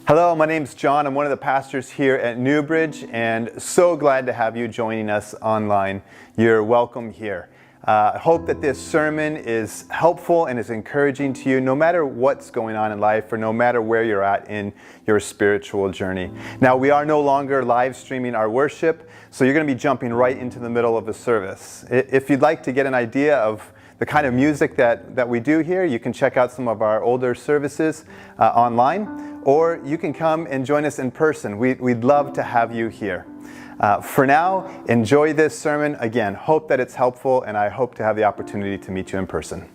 Hello, my name's John. I'm one of the pastors here at Newbridge, and so glad to have you joining us online. You're welcome here. I hope that this sermon is helpful and is encouraging to you no matter what's going on in life or no matter where you're at in your spiritual journey. Now, we are no longer live streaming our worship, so you're going to be jumping right into the middle of the service. If you'd like to get an idea of the kind of music that we do here, you can check out some of our older services online, or you can come and join us in person. We'd love to have you here. For now, enjoy this sermon. Again, hope that it's helpful, and I hope to have the opportunity to meet you in person.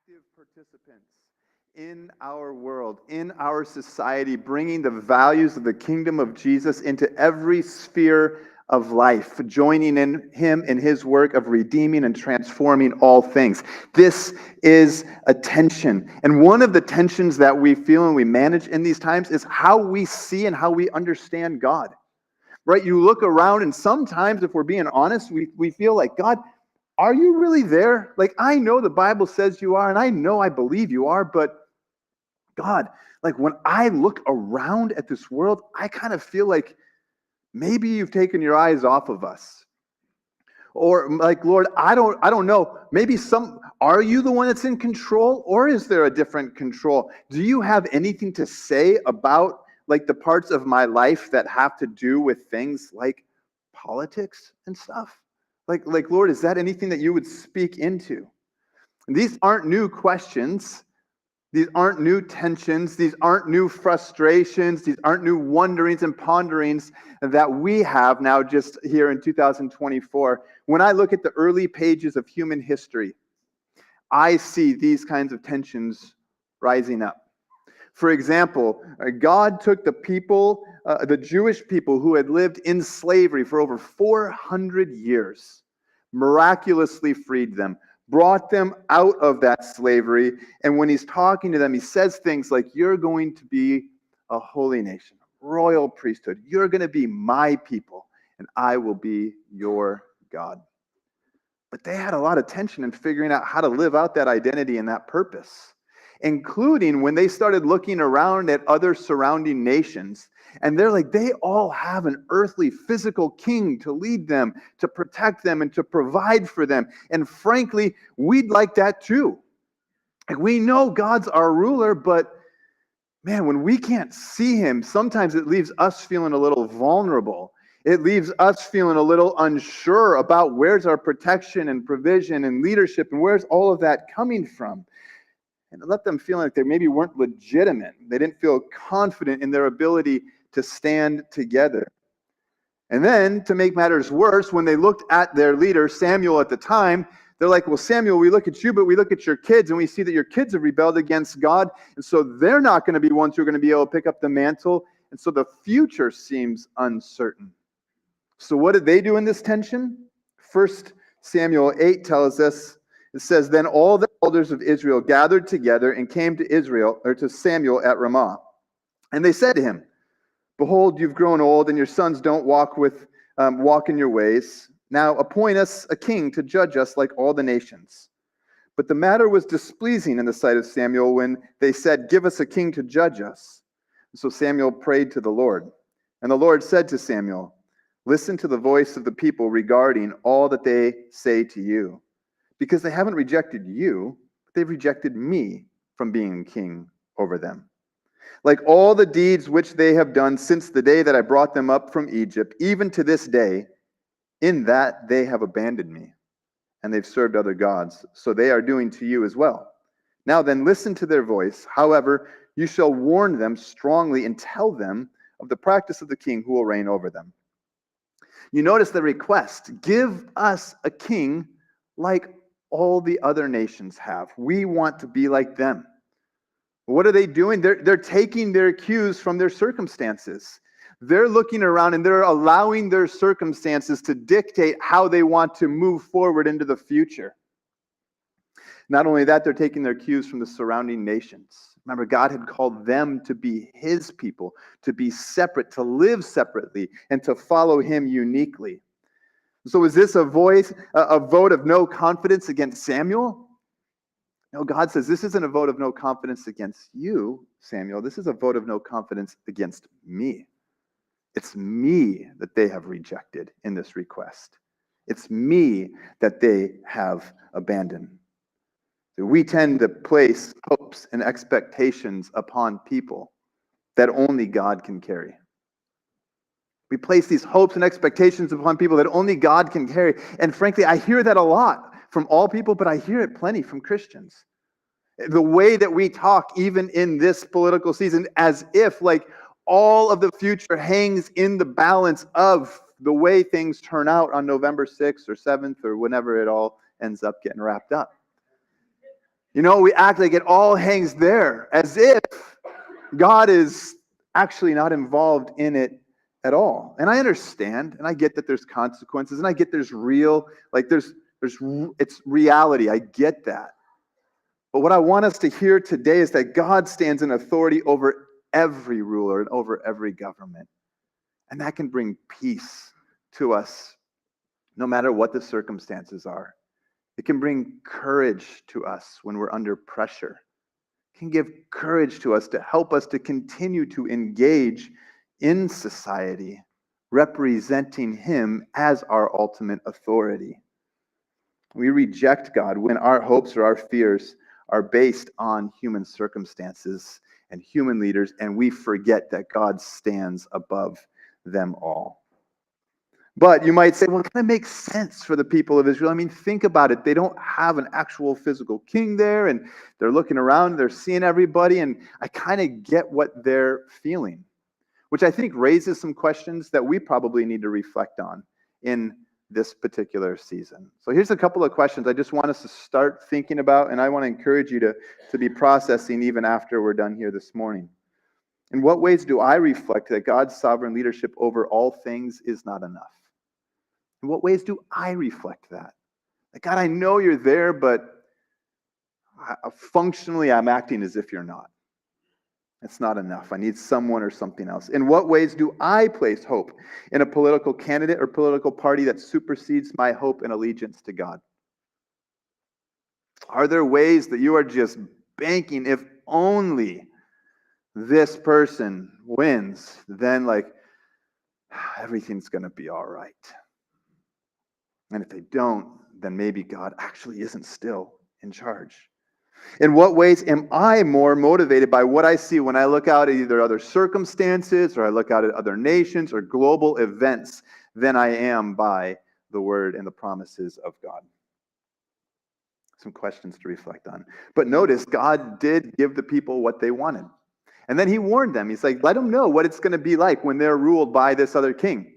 active participants in our world, in our society, bringing the values of the kingdom of Jesus into every sphere of life, joining in him in his work of redeeming and transforming all things. This is a tension. And one of the tensions that we feel and we manage in these times is how we see and how we understand God. Right? You look around, and sometimes, if we're being honest, we feel like, God, are you really there? Like, I know the Bible says you are, and I know I believe you are, but God, like when I look around at this world, I kind of feel like maybe you've taken your eyes off of us. Or like, Lord, I don't know. Maybe are you the one that's in control, or is there a different control? Do you have anything to say about like the parts of my life that have to do with things like politics and stuff? Like Lord, is that anything that you would speak into? And these aren't new questions. These aren't new tensions. These aren't new frustrations. These aren't new wonderings and ponderings that we have now just here in 2024. When I look at the early pages of human history, I see these kinds of tensions rising up. For example, God took the people, the Jewish people who had lived in slavery for over 400 years, miraculously freed them, brought them out of that slavery. And when he's talking to them, he says things like, you're going to be a holy nation, royal priesthood. You're going to be my people, and I will be your God. But they had a lot of tension in figuring out how to live out that identity and that purpose, including when they started looking around at other surrounding nations. And they're like, they all have an earthly, physical king to lead them, to protect them, and to provide for them. And frankly, we'd like that too. Like, we know God's our ruler, but man, when we can't see him, sometimes it leaves us feeling a little vulnerable. It leaves us feeling a little unsure about where's our protection and provision and leadership, and where's all of that coming from. And it left them feeling like they maybe weren't legitimate. They didn't feel confident in their ability to stand together. And then, to make matters worse, when they looked at their leader, Samuel, at the time, they're like, well, Samuel, we look at you, but we look at your kids, and we see that your kids have rebelled against God, and so they're not going to be ones who are going to be able to pick up the mantle, and so the future seems uncertain. So what did they do in this tension? 1 Samuel 8 tells us, it says, then all the elders of Israel gathered together and came to Samuel at Ramah. And they said to him, behold, you've grown old, and your sons don't walk in your ways. Now appoint us a king to judge us like all the nations. But the matter was displeasing in the sight of Samuel when they said, give us a king to judge us. So Samuel prayed to the Lord. And the Lord said to Samuel, listen to the voice of the people regarding all that they say to you, because they haven't rejected you, but they've rejected me from being king over them. Like all the deeds which they have done since the day that I brought them up from Egypt, even to this day, in that they have abandoned me, and they've served other gods. So they are doing to you as well. Now then, listen to their voice. However, you shall warn them strongly and tell them of the practice of the king who will reign over them. You notice the request, give us a king like all the other nations have. We want to be like them. What are they doing? They're taking their cues from their circumstances. They're looking around and they're allowing their circumstances to dictate how they want to move forward into the future. Not only that, they're taking their cues from the surrounding nations. Remember, God had called them to be his people, to be separate, to live separately, and to follow him uniquely. So is this a vote of no confidence against Samuel? No, God says this isn't a vote of no confidence against you, Samuel. This is a vote of no confidence against me. It's me that they have rejected in this request. It's me that they have abandoned. We tend to place hopes and expectations upon people that only God can carry. We place these hopes and expectations upon people that only God can carry. And frankly, I hear that a lot from all people, but I hear it plenty from Christians. The way that we talk, even in this political season, as if like all of the future hangs in the balance of the way things turn out on November 6th or 7th or whenever it all ends up getting wrapped up. We act like it all hangs there, as if God is actually not involved in it at all. And I understand, and I get that there's consequences, and I get there's real, like it's reality. I get that. But what I want us to hear today is that God stands in authority over every ruler and over every government. And that can bring peace to us no matter what the circumstances are. It can bring courage to us when we're under pressure. It can give courage to us to help us to continue to engage in society, representing Him as our ultimate authority. We reject God when our hopes or our fears are based on human circumstances and human leaders, and we forget that God stands above them all. But you might say, well, it kind of makes sense for the people of Israel. I mean, think about it. They don't have an actual physical king there, and they're looking around, they're seeing everybody, and I kind of get what they're feeling, which I think raises some questions that we probably need to reflect on in this particular season. So here's a couple of questions I just want us to start thinking about, and I want to encourage you to be processing even after we're done here this morning. In what ways do I reflect that God's sovereign leadership over all things is not enough? In what ways do I reflect that? Like, God, I know you're there, but functionally I'm acting as if you're not. It's not enough. I need someone or something else. In what ways do I place hope in a political candidate or political party that supersedes my hope and allegiance to God? Are there ways that you are just banking, if only this person wins, then everything's going to be all right? And if they don't, then maybe God actually isn't still in charge. In what ways am I more motivated by what I see when I look out at either other circumstances or I look out at other nations or global events than I am by the word and the promises of God? Some questions to reflect on. But notice, God did give the people what they wanted. And then He warned them. He's like, let them know what it's going to be like when they're ruled by this other king.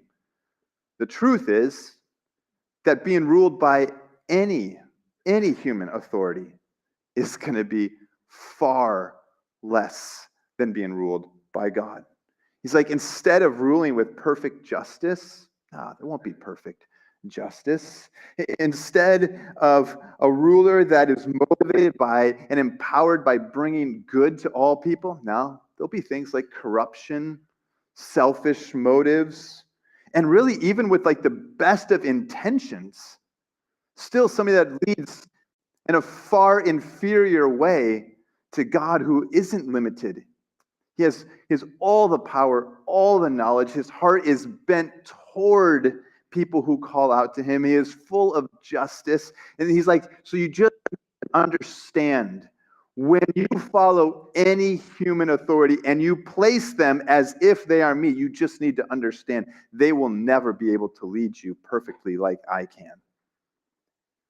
The truth is that being ruled by any human authority is going to be far less than being ruled by God. He's like, instead of ruling with perfect justice, there won't be perfect justice. Instead of a ruler that is motivated by and empowered by bringing good to all people, now there'll be things like corruption, selfish motives, and really even with the best of intentions, still somebody that leads in a far inferior way to God, who isn't limited. He has all the power, all the knowledge. His heart is bent toward people who call out to Him. He is full of justice. And He's like, so you just understand, when you follow any human authority and you place them as if they are me, you just need to understand they will never be able to lead you perfectly like I can.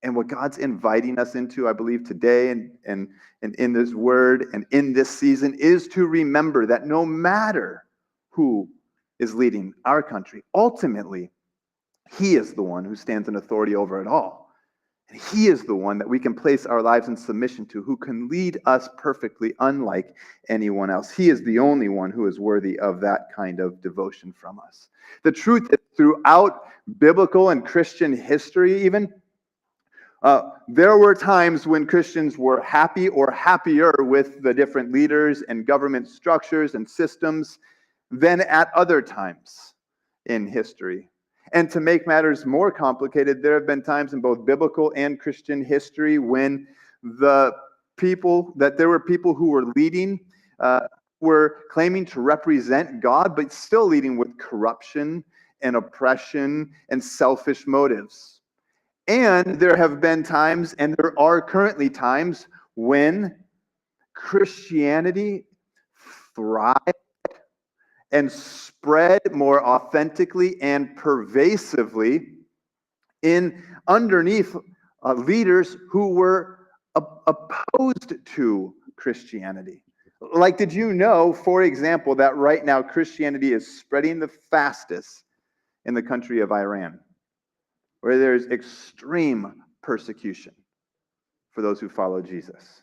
And what God's inviting us into, I believe, today and in this word and in this season is to remember that no matter who is leading our country, ultimately, He is the one who stands in authority over it all. And He is the one that we can place our lives in submission to, who can lead us perfectly, unlike anyone else. He is the only one who is worthy of that kind of devotion from us. The truth is, throughout biblical and Christian history even, there were times when Christians were happy or happier with the different leaders and government structures and systems than at other times in history. And to make matters more complicated, there have been times in both biblical and Christian history when there were people who were leading, were claiming to represent God, but still leading with corruption and oppression and selfish motives. And there have been times, and there are currently times, when Christianity thrived and spread more authentically and pervasively underneath leaders who were opposed to Christianity. Like, did you know, for example, that right now Christianity is spreading the fastest in the country of Iran, where there's extreme persecution for those who follow Jesus?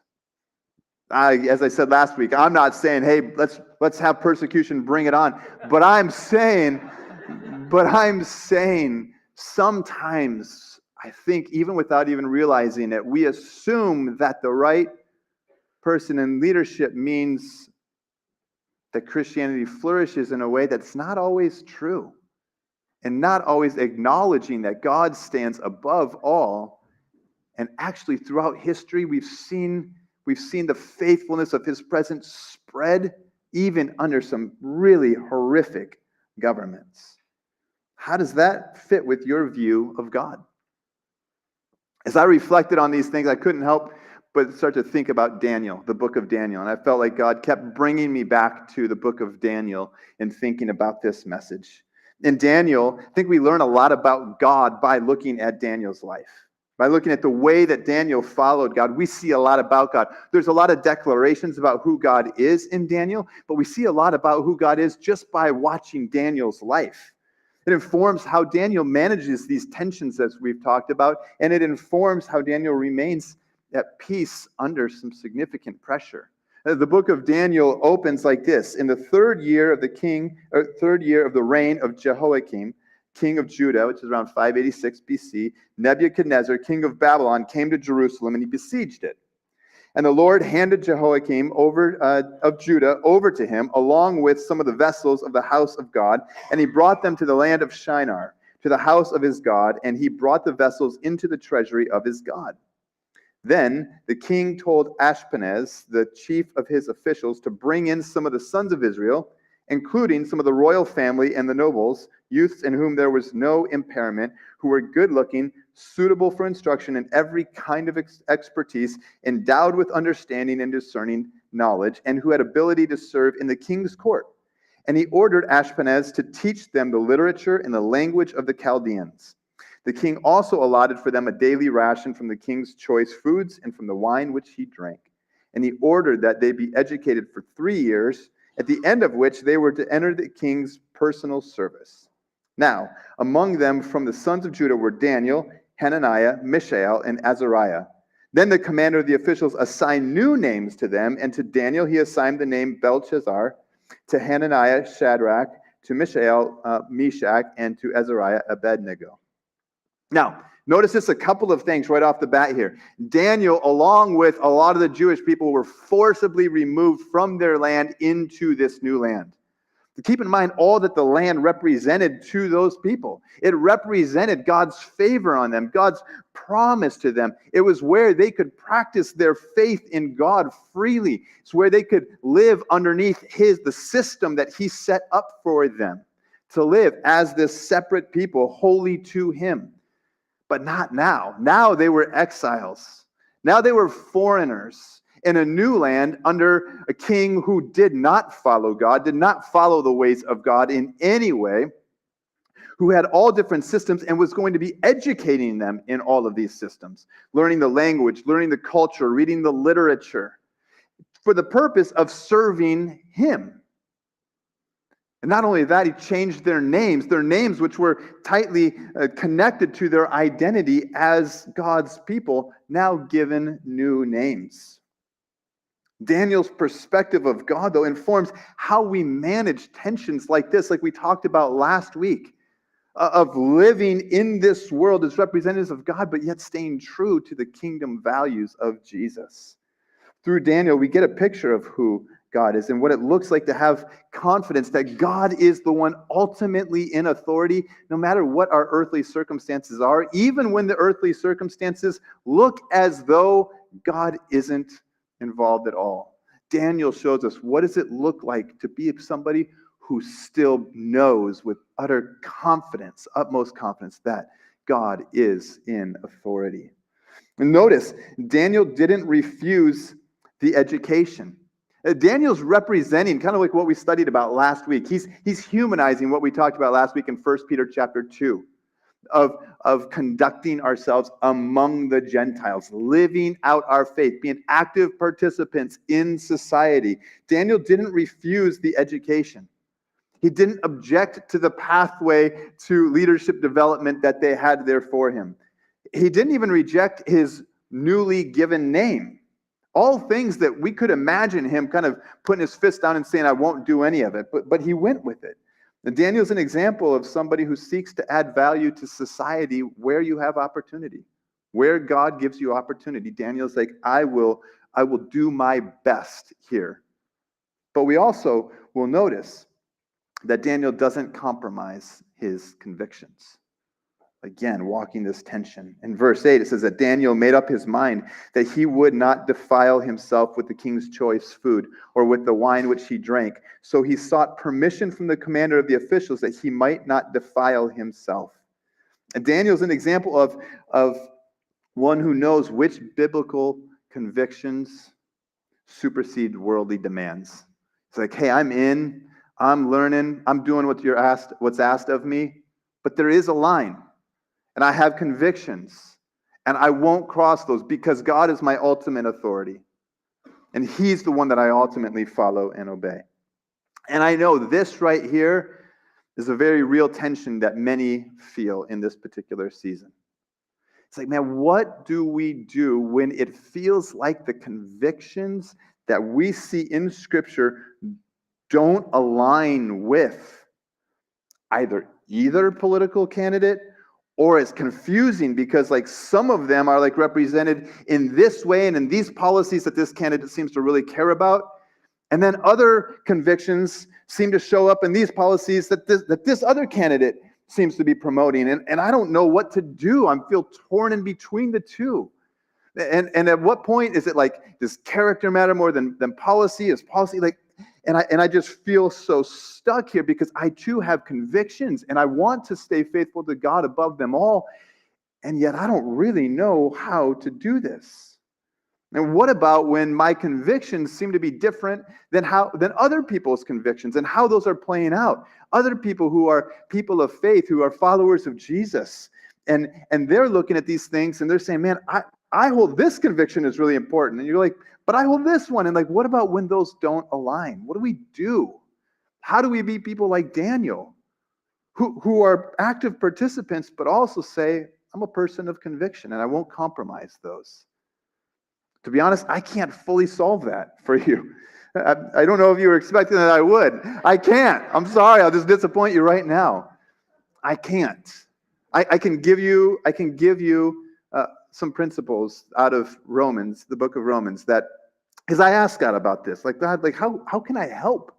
As I said last week, I'm not saying, hey, let's have persecution, bring it on. But I'm saying sometimes I think, even without even realizing it, we assume that the right person in leadership means that Christianity flourishes in a way that's not always true, and not always acknowledging that God stands above all. And actually, throughout history, we've seen the faithfulness of his presence spread even under some really horrific governments. How does that fit with your view of God? As I reflected on these things, I couldn't help but start to think about Daniel, the book of Daniel. And I felt like God kept bringing me back to the book of Daniel and thinking about this message. In Daniel, I think we learn a lot about God by looking at Daniel's life. By looking at the way that Daniel followed God, we see a lot about God. There's a lot of declarations about who God is in Daniel, but we see a lot about who God is just by watching Daniel's life. It informs how Daniel manages these tensions as we've talked about, and it informs how Daniel remains at peace under some significant pressure. The book of Daniel opens like this: in the third year of the reign of Jehoiakim, king of Judah, which is around 586 BC, Nebuchadnezzar, king of Babylon, came to Jerusalem and he besieged it. And the Lord handed Jehoiakim of Judah over to him, along with some of the vessels of the house of God, and he brought them to the land of Shinar, to the house of his God, and he brought the vessels into the treasury of his God. Then the king told Ashpenaz, the chief of his officials, to bring in some of the sons of Israel, including some of the royal family and the nobles, youths in whom there was no impairment, who were good-looking, suitable for instruction in every kind of expertise, endowed with understanding and discerning knowledge, and who had ability to serve in the king's court. And he ordered Ashpenaz to teach them the literature and the language of the Chaldeans. The king also allotted for them a daily ration from the king's choice foods and from the wine which he drank. And he ordered that they be educated for 3 years, at the end of which they were to enter the king's personal service. Now, among them from the sons of Judah were Daniel, Hananiah, Mishael, and Azariah. Then the commander of the officials assigned new names to them, and to Daniel he assigned the name Belshazzar, to Hananiah, Shadrach, to Mishael, Meshach, and to Azariah, Abednego. Now, notice just a couple of things right off the bat here. Daniel, along with a lot of the Jewish people, were forcibly removed from their land into this new land. Keep in mind all that the land represented to those people. It represented God's favor on them, God's promise to them. It was where they could practice their faith in God freely. It's where they could live underneath the system that he set up for them to live as this separate people, holy to him. But not now. Now they were exiles. Now they were foreigners in a new land under a king who did not follow God, did not follow the ways of God in any way, who had all different systems and was going to be educating them in all of these systems, learning the language, learning the culture, reading the literature, for the purpose of serving him. And not only that, he changed their names which were tightly connected to their identity as God's people, now given new names. Daniel's perspective of God, though, informs how we manage tensions like this, like we talked about last week, of living in this world as representatives of God, but yet staying true to the kingdom values of Jesus. Through Daniel, we get a picture of who God is and what it looks like to have confidence that God is the one ultimately in authority, no matter what our earthly circumstances are, even when the earthly circumstances look as though God isn't involved at all. Daniel shows us, what does it look like to be somebody who still knows with utter confidence, utmost confidence, that God is in authority. And notice, Daniel didn't refuse the education. Daniel's representing, kind of like what we studied about last week. He's humanizing what we talked about last week in 1 Peter chapter 2. Of conducting ourselves among the Gentiles, living out our faith, being active participants in society. Daniel didn't refuse the education. He didn't object to the pathway to leadership development that they had there for him. He didn't even reject his newly given name All things that we could imagine him kind of putting his fist down and saying, I won't do any of it. But he went with it. And Daniel's an example of somebody who seeks to add value to society where you have opportunity, where God gives you opportunity. Daniel's like, I will do my best here. But we also will notice that Daniel doesn't compromise his convictions. Again, walking this tension. In verse 8, it says that Daniel made up his mind that he would not defile himself with the king's choice food or with the wine which he drank. So he sought permission from the commander of the officials that he might not defile himself. And Daniel's an example of one who knows which biblical convictions supersede worldly demands. It's like, hey, I'm learning, I'm doing what's asked of me, but there is a line. And I have convictions, and I won't cross those because God is my ultimate authority. And he's the one that I ultimately follow and obey. And I know this right here is a very real tension that many feel in this particular season. It's like, man, what do we do when it feels like the convictions that we see in Scripture don't align with either political candidate, or it's confusing because like some of them are like represented in this way and in these policies that this candidate seems to really care about. And then other convictions seem to show up in these policies that this other candidate seems to be promoting. And I don't know what to do. I feel torn in between the two. And at what point is it like, does character matter more than policy? Is policy like, and I just feel so stuck here because I too have convictions and I want to stay faithful to God above them all. And yet I don't really know how to do this. And what about when my convictions seem to be different than other people's convictions and how those are playing out? Other people who are people of faith, who are followers of Jesus, and they're looking at these things and they're saying, man, I hold this conviction is really important. And you're like, but I hold this one. And like, what about when those don't align? What do we do? How do we be people like Daniel, who are active participants, but also say, I'm a person of conviction and I won't compromise those? To be honest, I can't fully solve that for you. I don't know if you were expecting that I would. I can't. I'm sorry. I'll just disappoint you right now. I can't. I can give you some principles out of Romans, the book of Romans, that, because I asked God about this, like, God, like how can I help?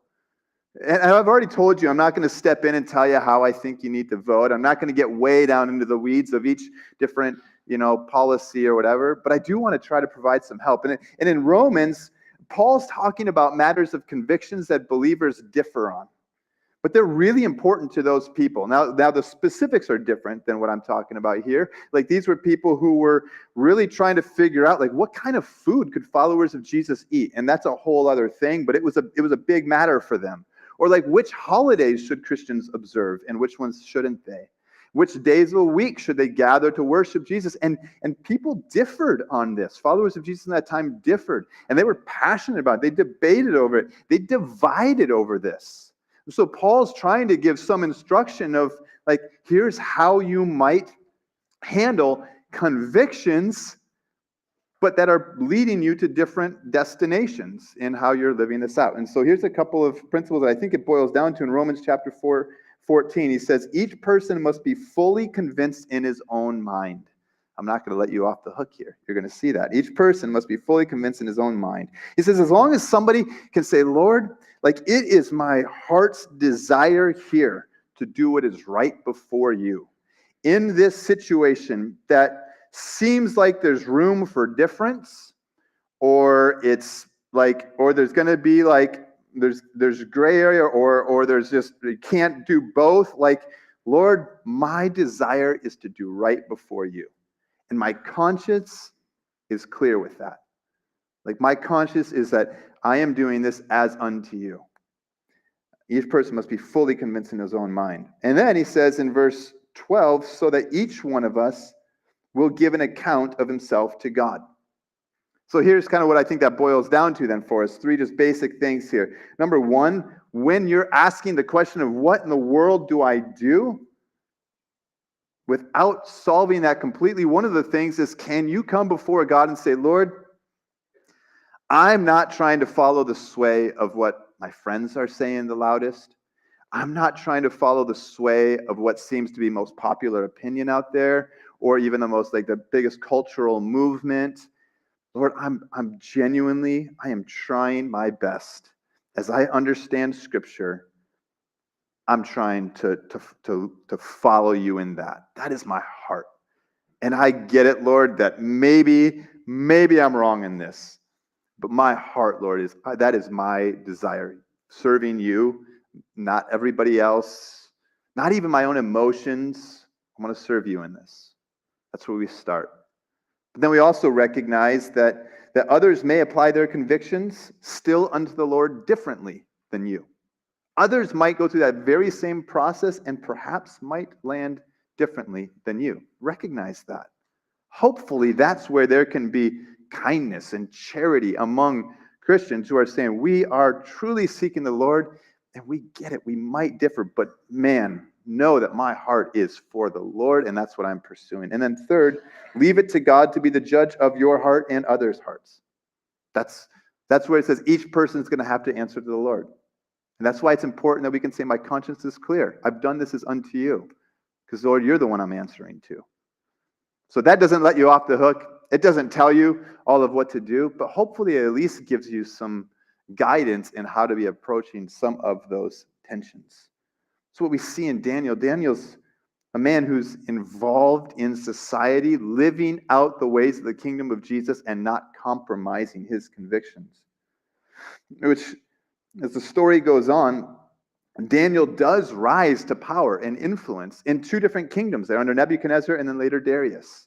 And I've already told you, I'm not going to step in and tell you how I think you need to vote. I'm not going to get way down into the weeds of each different, policy or whatever, but I do want to try to provide some help. And in Romans, Paul's talking about matters of convictions that believers differ on. But they're really important to those people. Now the specifics are different than what I'm talking about here. Like, these were people who were really trying to figure out, like, what kind of food could followers of Jesus eat? And that's a whole other thing, but it was a big matter for them. Or like, which holidays should Christians observe and which ones shouldn't they? Which days of the week should they gather to worship Jesus? And people differed on this. Followers of Jesus in that time differed. And they were passionate about it. They debated over it. They divided over this. So Paul's trying to give some instruction of, like, here's how you might handle convictions, but that are leading you to different destinations in how you're living this out. And so here's a couple of principles that I think it boils down to in Romans chapter 4:14. He says, each person must be fully convinced in his own mind. I'm not going to let you off the hook here. You're going to see that. Each person must be fully convinced in his own mind. He says, as long as somebody can say, Lord, like, it is my heart's desire here to do what is right before you. In this situation that seems like there's room for difference, or it's like, or there's going to be like, there's gray area, or there's just, you can't do both. Like, Lord, my desire is to do right before you. And my conscience is clear with that. Like, my conscience is that I am doing this as unto you. Each person must be fully convinced in his own mind. And then he says in verse 12, so that each one of us will give an account of himself to God. So here's kind of what I think that boils down to then for us. 3 just basic things here. Number 1, when you're asking the question of what in the world do I do, without solving that completely, one of the things is, can you come before God and say, Lord, I'm not trying to follow the sway of what my friends are saying the loudest. I'm not trying to follow the sway of what seems to be most popular opinion out there, or even the most like the biggest cultural movement. Lord, I am trying my best. As I understand Scripture, I'm trying to follow you in that. That is my heart. And I get it, Lord, that maybe I'm wrong in this. But my heart, Lord, that is my desire. Serving you, not everybody else, not even my own emotions. I want to serve you in this. That's where we start. But then we also recognize that others may apply their convictions still unto the Lord differently than you. Others might go through that very same process and perhaps might land differently than you. Recognize that. Hopefully, that's where there can be kindness and charity among Christians who are saying, we are truly seeking the Lord, and we get it. We might differ, but man, know that my heart is for the Lord, and that's what I'm pursuing. And then third, leave it to God to be the judge of your heart and others' hearts. That's where it says each person is going to have to answer to the Lord. And that's why it's important that we can say, my conscience is clear. I've done this as unto you. Because, Lord, you're the one I'm answering to. So that doesn't let you off the hook. It doesn't tell you all of what to do, but hopefully it at least gives you some guidance in how to be approaching some of those tensions. So what we see in Daniel, Daniel's a man who's involved in society, living out the ways of the kingdom of Jesus and not compromising his convictions. Which, as the story goes on, Daniel does rise to power and influence in two different kingdoms there, under Nebuchadnezzar and then later Darius.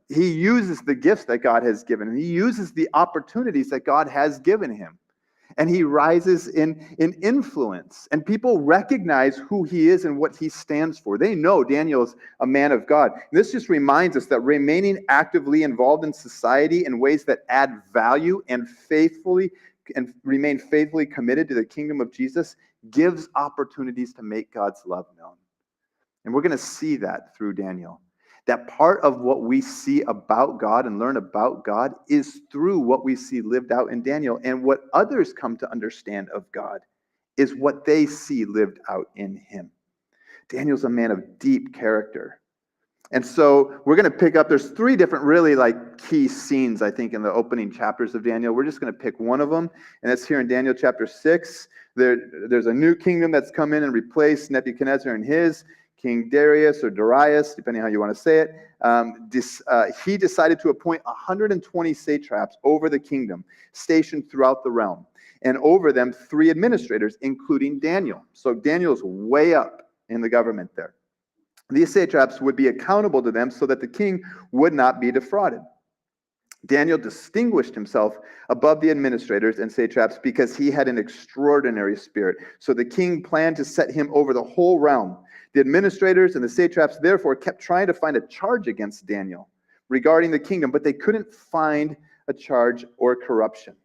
He uses the gifts that God has given him. He uses the opportunities that God has given him. And he rises in influence. And people recognize who he is and what he stands for. They know Daniel's a man of God. And this just reminds us that remaining actively involved in society in ways that add value and remain faithfully committed to the kingdom of Jesus gives opportunities to make God's love known. And we're going to see that through Daniel. That part of what we see about God and learn about God is through what we see lived out in Daniel. And what others come to understand of God is what they see lived out in him. Daniel's a man of deep character. And so we're going to pick up, there's three different really key scenes, I think, in the opening chapters of Daniel. We're just going to pick one of them, and that's here in Daniel chapter 6. There's a new kingdom that's come in and replaced Nebuchadnezzar and his. King Darius or Darius, depending on how you want to say it, he decided to appoint 120 satraps over the kingdom, stationed throughout the realm, and over them 3 administrators, including Daniel. So Daniel's way up in the government there. These satraps would be accountable to them so that the king would not be defrauded. Daniel distinguished himself above the administrators and satraps because he had an extraordinary spirit. So the king planned to set him over the whole realm. The administrators and the satraps therefore kept trying to find a charge against Daniel regarding the kingdom, but they couldn't find a charge or corruption.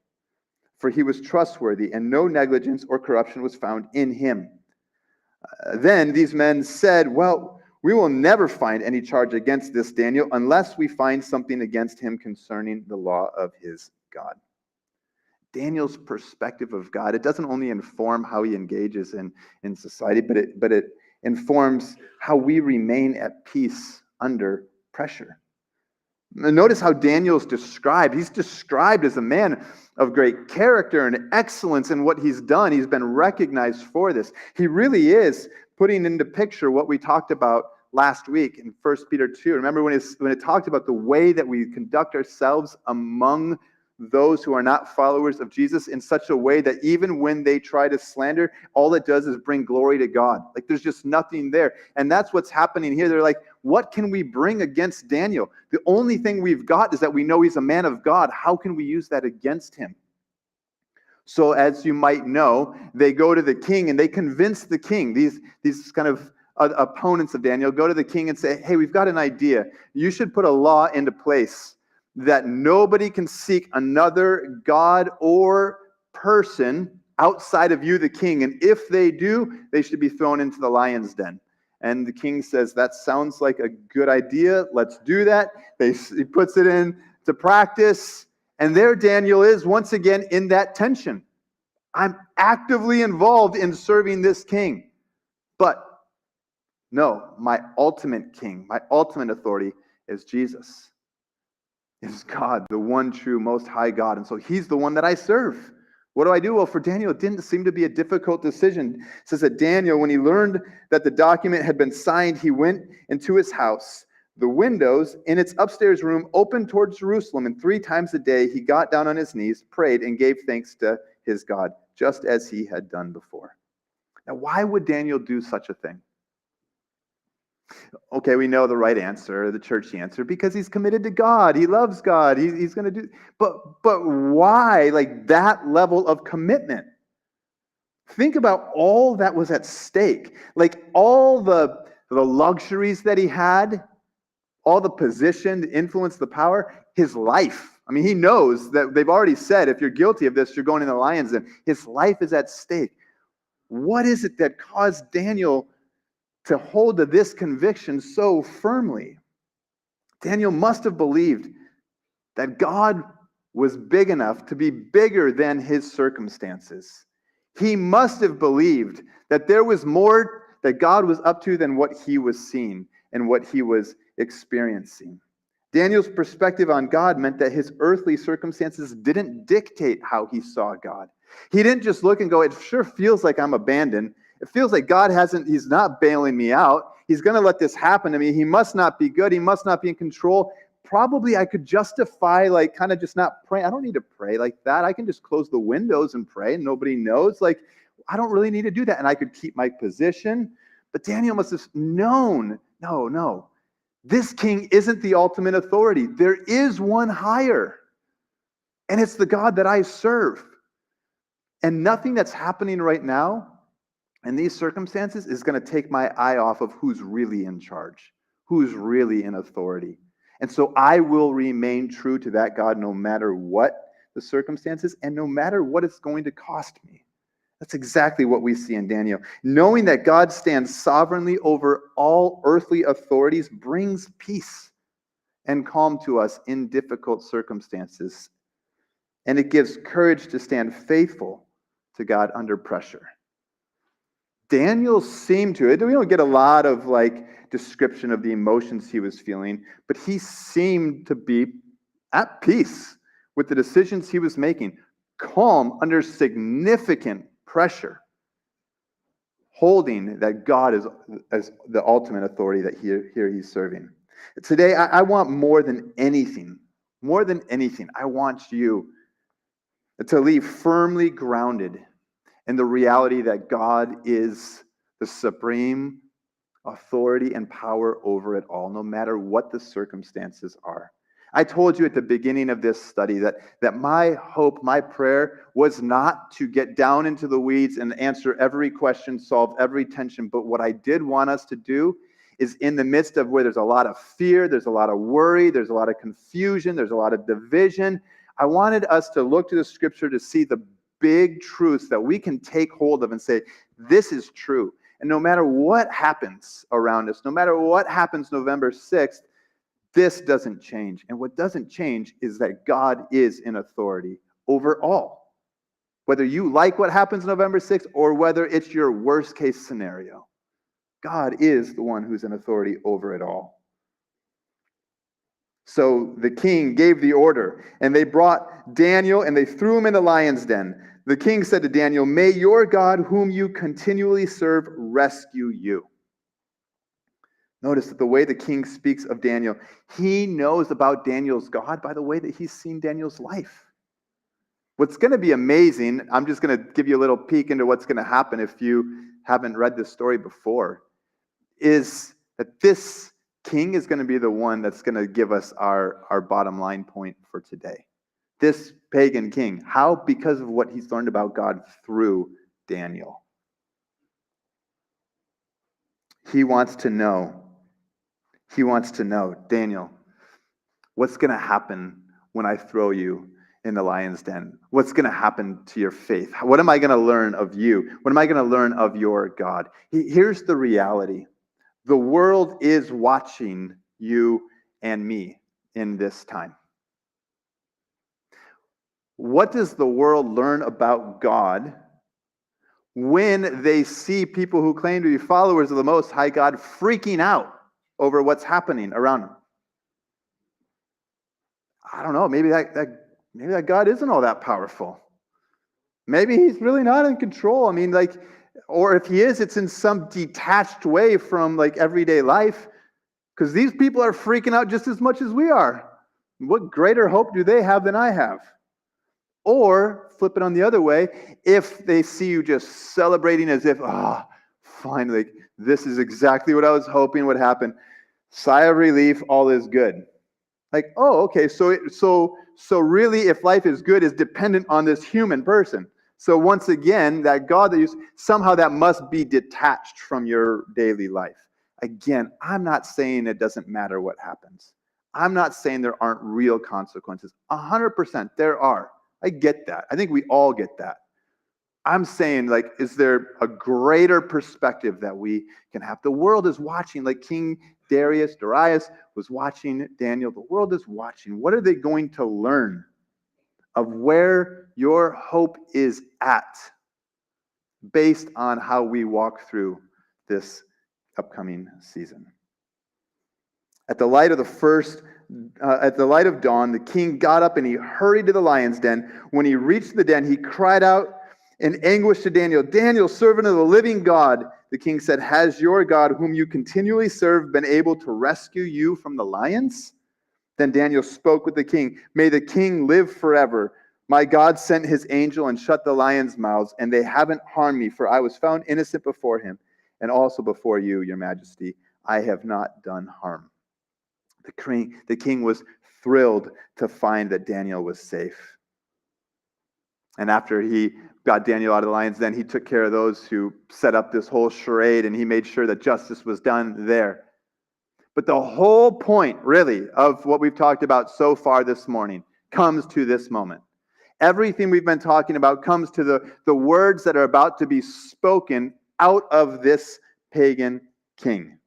For he was trustworthy, and no negligence or corruption was found in him. Then these men said, well, we will never find any charge against this Daniel unless we find something against him concerning the law of his God. Daniel's perspective of God, it doesn't only inform how he engages in society, but it informs how we remain at peace under pressure. Notice how Daniel's described. He's described as a man of great character and excellence in what he's done. He's been recognized for this. He really is putting into picture what we talked about last week in 1 Peter 2. Remember when it talked about the way that we conduct ourselves among those who are not followers of Jesus in such a way that even when they try to slander, all it does is bring glory to God. There's just nothing there. And that's what's happening here. They're like, what can we bring against Daniel? The only thing we've got is that we know he's a man of God. How can we use that against him? So as you might know, they go to the king and they convince the king, these kind of opponents of Daniel, go to the king and say, hey, we've got an idea. You should put a law into place that nobody can seek another god or person outside of you, the king. And if they do, they should be thrown into the lion's den. And the king says, that sounds like a good idea. Let's do that. He puts it into practice. And there Daniel is once again in that tension. I'm actively involved in serving this king. But no, my ultimate king, my ultimate authority is Jesus. Is God, the one true, most high God. And so he's the one that I serve. What do I do? Well, for Daniel, it didn't seem to be a difficult decision. It says that Daniel, when he learned that the document had been signed, he went into his house. The windows in its upstairs room opened towards Jerusalem, and 3 times a day he got down on his knees, prayed, and gave thanks to his God, just as he had done before. Now, why would Daniel do such a thing? Okay, we know the right answer, the churchy answer, because he's committed to God. He loves God. He's going to do. But why, like, that level of commitment? Think about all that was at stake, like all the luxuries that he had, all the position, the influence, the power, his life. I mean, he knows that they've already said, if you're guilty of this, you're going in the lion's den. His life is at stake. What is it that caused Daniel to hold to this conviction so firmly? Daniel must have believed that God was big enough to be bigger than his circumstances. He must have believed that there was more that God was up to than what he was seeing and what he was experiencing. Daniel's perspective on God meant that his earthly circumstances didn't dictate how he saw God. He didn't just look and go, it sure feels like I'm abandoned. It feels like he's not bailing me out. He's going to let this happen to me. He must not be good. He must not be in control. Probably I could justify, like, kind of just not praying. I don't need to pray like that. I can just close the windows and pray and nobody knows. Like, I don't really need to do that. And I could keep my position. But Daniel must have known, no. This king isn't the ultimate authority. There is one higher. And it's the God that I serve. And nothing that's happening right now in these circumstances is going to take my eye off of who's really in charge, who's really in authority. And so I will remain true to that God no matter what the circumstances and no matter what it's going to cost me. That's exactly what we see in Daniel. Knowing that God stands sovereignly over all earthly authorities brings peace and calm to us in difficult circumstances. And it gives courage to stand faithful to God under pressure. Daniel seemed to, we don't get a lot of description of the emotions he was feeling, but he seemed to be at peace with the decisions he was making, calm under significant pressure, holding that God is as the ultimate authority that here he's serving. Today, I want more than anything, I want you to leave firmly grounded in the reality that God is the supreme authority and power over it all, no matter what the circumstances are. I told you at the beginning of this study that my hope, my prayer was not to get down into the weeds and answer every question, solve every tension, but what I did want us to do is, in the midst of where there's a lot of fear, there's a lot of worry, there's a lot of confusion, there's a lot of division, I wanted us to look to the scripture to see the big truths that we can take hold of and say, this is true. And no matter what happens around us, no matter what happens November 6th, this doesn't change. And what doesn't change is that God is in authority over all. Whether you like what happens November 6th or whether it's your worst case scenario, God is the one who's in authority over it all. So the king gave the order, and they brought Daniel and they threw him in the lion's den. The king said to Daniel, "May your God, whom you continually serve, rescue you." Notice that the way the king speaks of Daniel, he knows about Daniel's God by the way that he's seen Daniel's life. What's going to be amazing, I'm just going to give you a little peek into what's going to happen if you haven't read this story before, is that this king is going to be the one that's going to give us our bottom line point for today. This pagan king. How? Because of what he's learned about God through Daniel. He wants to know, Daniel, what's going to happen when I throw you in the lion's den? What's going to happen to your faith? What am I going to learn of you? What am I going to learn of your God? Here's the reality. The world is watching you and me in this time. What does the world learn about God when they see people who claim to be followers of the Most High God freaking out over what's happening around them? I don't know. Maybe that God isn't all that powerful. Maybe he's really not in control. I mean, like, or if he is, it's in some detached way from like everyday life, because these people are freaking out just as much as we are. What greater hope do they have than I have? Or flip it on the other way, if they see you just celebrating as if, finally, this is exactly what I was hoping would happen. Sigh of relief, all is good. Like, oh, okay, so really, if life is good, is dependent on this human person. So once again, that God that you somehow that must be detached from your daily life. Again, I'm not saying it doesn't matter what happens. I'm not saying there aren't real consequences. 100% there are. I get that. I think we all get that. I'm saying, like, is there a greater perspective that we can have? The world is watching, like King Darius was watching Daniel. The world is watching. What are they going to learn of where your hope is at based on how we walk through this upcoming season? At the light of dawn, the king got up and he hurried to the lion's den. When he reached the den, he cried out in anguish to Daniel, "Daniel, servant of the living God." The king said, "Has your God, whom you continually serve, been able to rescue you from the lions?" Then Daniel spoke with the king. "May the king live forever. My God sent his angel and shut the lions' mouths, and they haven't harmed me, for I was found innocent before him, and also before you, your majesty. I have not done harm." The king was thrilled to find that Daniel was safe. And after he got Daniel out of the lions, then he took care of those who set up this whole charade, and he made sure that justice was done there. But the whole point, really, of what we've talked about so far this morning comes to this moment. Everything we've been talking about comes to the words that are about to be spoken out of this pagan king.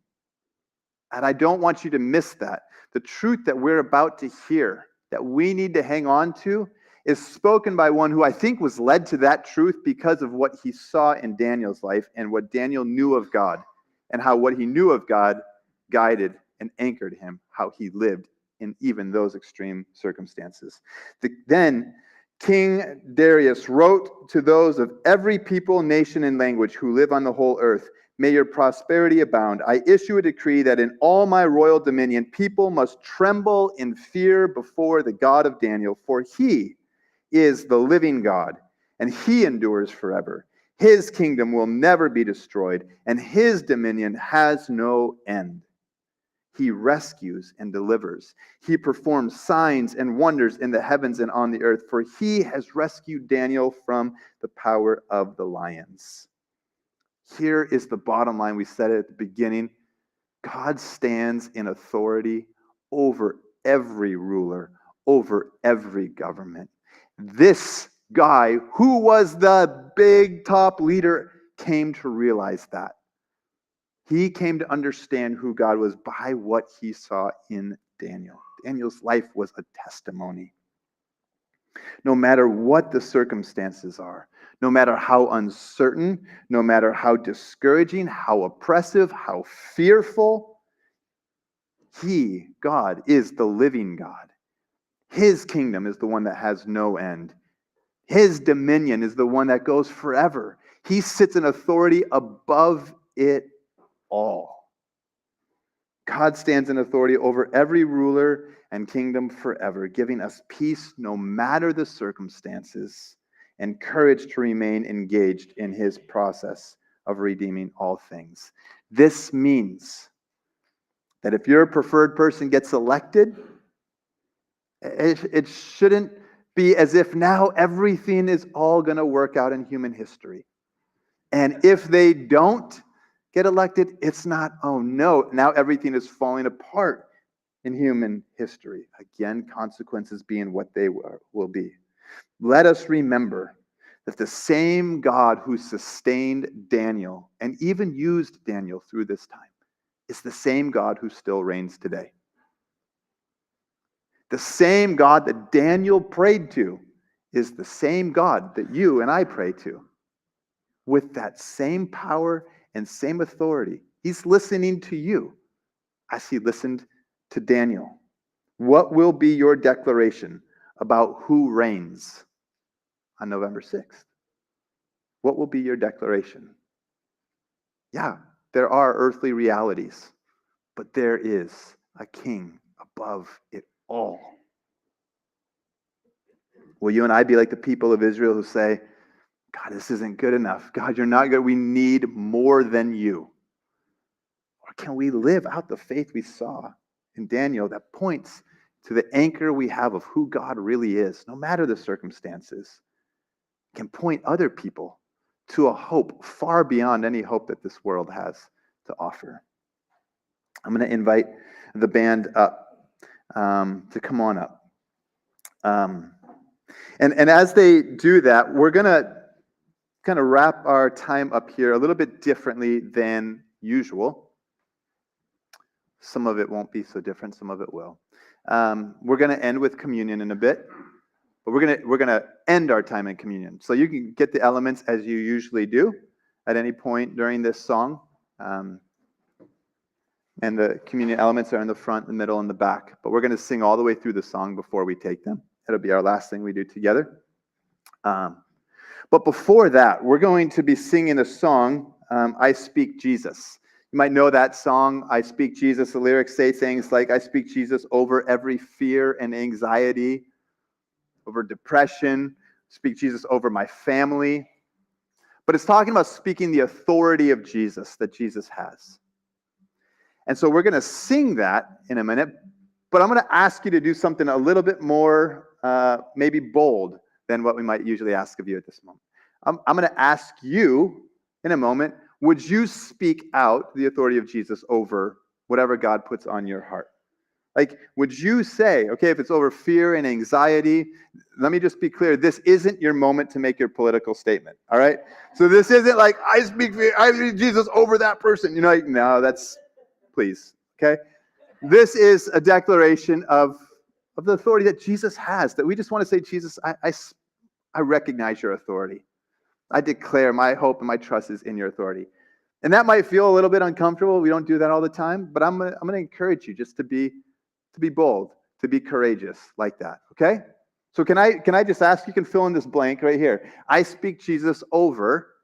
And I don't want you to miss that. The truth that we're about to hear, that we need to hang on to, is spoken by one who I think was led to that truth because of what he saw in Daniel's life and what Daniel knew of God, and how what he knew of God guided and anchored him, how he lived in even those extreme circumstances. Then King Darius wrote to those of every people, nation, and language who live on the whole earth, "May your prosperity abound. I issue a decree that in all my royal dominion, people must tremble in fear before the God of Daniel, for he is the living God, and he endures forever. His kingdom will never be destroyed, and his dominion has no end. He rescues and delivers. He performs signs and wonders in the heavens and on the earth, for he has rescued Daniel from the power of the lions." Here is the bottom line. We said it at the beginning. God stands in authority over every ruler, over every government. This guy, who was the big top leader, came to realize that. He came to understand who God was by what he saw in Daniel. Daniel's life was a testimony. No matter what the circumstances are, no matter how uncertain, no matter how discouraging, how oppressive, how fearful, he, God, is the living God. His kingdom is the one that has no end. His dominion is the one that goes forever. He sits in authority above it all. God stands in authority over every ruler and kingdom forever, giving us peace no matter the circumstances and courage to remain engaged in his process of redeeming all things. This means that if your preferred person gets elected, it shouldn't be as if now everything is all going to work out in human history. And if they don't get elected, it's not, oh no, now everything is falling apart in human history. Again, consequences being what they will be. Let us remember that the same God who sustained Daniel and even used Daniel through this time is the same God who still reigns today. The same God that Daniel prayed to is the same God that you and I pray to, with that same power and same authority. He's listening to you as he listened to Daniel. What will be your declaration about who reigns on November 6th? What will be your declaration? Yeah, there are earthly realities, but there is a king above it all. Will you and I be like the people of Israel who say, God, this isn't good enough. God, you're not good. We need more than you. Or can we live out the faith we saw in Daniel that points to the anchor we have of who God really is, no matter the circumstances, can point other people to a hope far beyond any hope that this world has to offer. I'm going to invite the band up to come on up. And as they do that, we're going to kind of wrap our time up here a little bit differently than usual. Some of it won't be so different, some of it will. We're going to end with communion in a bit, but we're going to end our time in communion. So you can get the elements as you usually do at any point during this song. And the communion elements are in the front, the middle, and the back. But we're going to sing all the way through the song before we take them. It'll be our last thing we do together. But before that, we're going to be singing a song, I Speak Jesus. You might know that song, I Speak Jesus. The lyrics say things like, I speak Jesus over every fear and anxiety, over depression, speak Jesus over my family. But it's talking about speaking the authority of Jesus that Jesus has. And so we're going to sing that in a minute, but I'm going to ask you to do something a little bit more maybe bold than what we might usually ask of you at this moment. I'm going to ask you in a moment, would you speak out the authority of Jesus over whatever God puts on your heart? Like, would you say, okay, if it's over fear and anxiety, let me just be clear, this isn't your moment to make your political statement, all right? So this isn't like, I speak Jesus over that person. You know, like, no, that's, please, okay? This is a declaration of the authority that Jesus has, that we just want to say, Jesus, I recognize your authority. I declare my hope and my trust is in your authority. And that might feel a little bit uncomfortable. We don't do that all the time, but I'm going to encourage you just to be bold, to be courageous like that, okay? So can I just ask, you can fill in this blank right here. I speak Jesus over,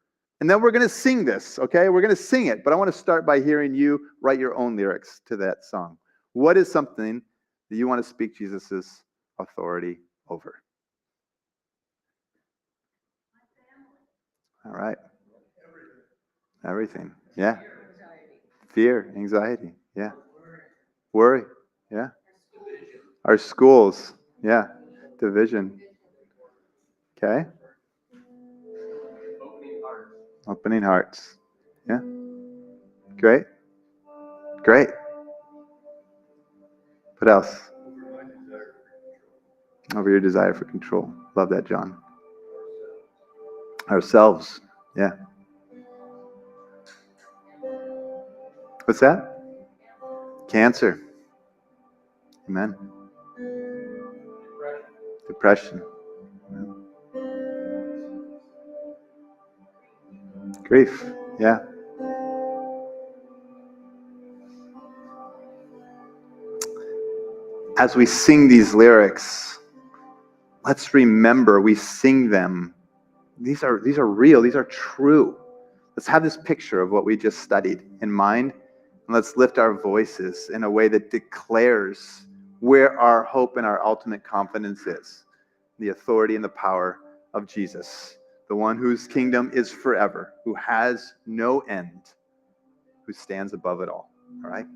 and then we're going to sing this, okay? We're going to sing it, but I want to start by hearing you write your own lyrics to that song. What is something that you want to speak Jesus's authority over? All right. Everything. Yeah. Fear, anxiety. Yeah. Worry. Yeah. Our schools. Yeah. Division. Okay. Opening hearts. Yeah. Great. Great. What else? Over your desire for control. Love that, John. Ourselves. Yeah. What's that? Cancer. Amen. Depression. Amen. Grief. Yeah. As we sing these lyrics, let's remember we sing them. These are real. These are true. Let's have this picture of what we just studied in mind, and let's lift our voices in a way that declares where our hope and our ultimate confidence is. The authority and the power of Jesus, the one whose kingdom is forever, who has no end, who stands above it all. All right?